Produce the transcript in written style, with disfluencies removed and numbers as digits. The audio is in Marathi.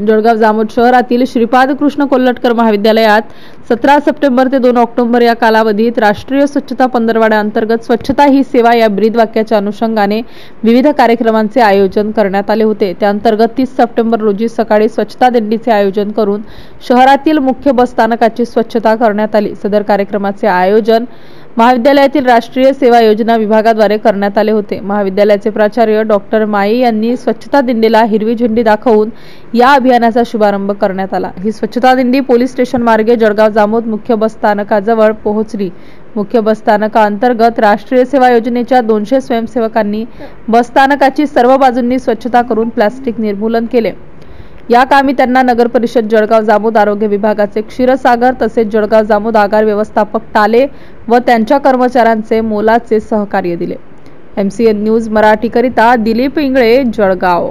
जळगाव जामोद शहरातील श्रीपाद कृष्ण कोल्हटकर महाविद्यालयात 17 सप्टेंबर ते 2 ऑक्टोबर या कालावधीत राष्ट्रीय स्वच्छता पंधरवड्या अंतर्गत स्वच्छता ही सेवा या ब्रीदवाक्याच्या अनुषंगाने विविध कार्यक्रमांचे आयोजन करण्यात आले होते। त्या अंतर्गत 30 सप्टेंबर रोजी सकाळी स्वच्छता दिंडीचे आयोजन करून शहरातील मुख्य बस स्थानकाची स्वच्छता करण्यात आली। सदर कार्यक्रमाचे आयोजन महाविद्यालयातील राष्ट्रीय सेवा योजना विभागाद्वारे करण्यात आले होते। महाविद्यालयाचे प्राचार्य डॉक्टर माई यांनी स्वच्छता दिंडीला हिरवी झेंडी दाखवून या अभियानाचा शुभारंभ करण्यात आला। ही स्वच्छता दिंडी पोलीस स्टेशन मार्गे जळगाव जामोद मुख्य बस स्थानकाजवळ पोहोचली। मुख्य बस स्थानकाअंतर्गत राष्ट्रीय सेवा योजनेच्या 200 स्वयंसेवकांनी बस स्थानकाची सर्व बाजूंनी स्वच्छता करून प्लास्टिक निर्मूलन केले। या कामी त्यांना नगर परिषद जळगाव जामोद आरोग्य विभागाचे क्षीरसागर तसेच जळगाव जामोद आगार व्यवस्थापक टाले व त्यांच्या कर्मचाऱ्यांचे मोलाचे सहकार्य दिले। MCN न्यूज मराठी करिता दिलीप इंगळे, जळगाव।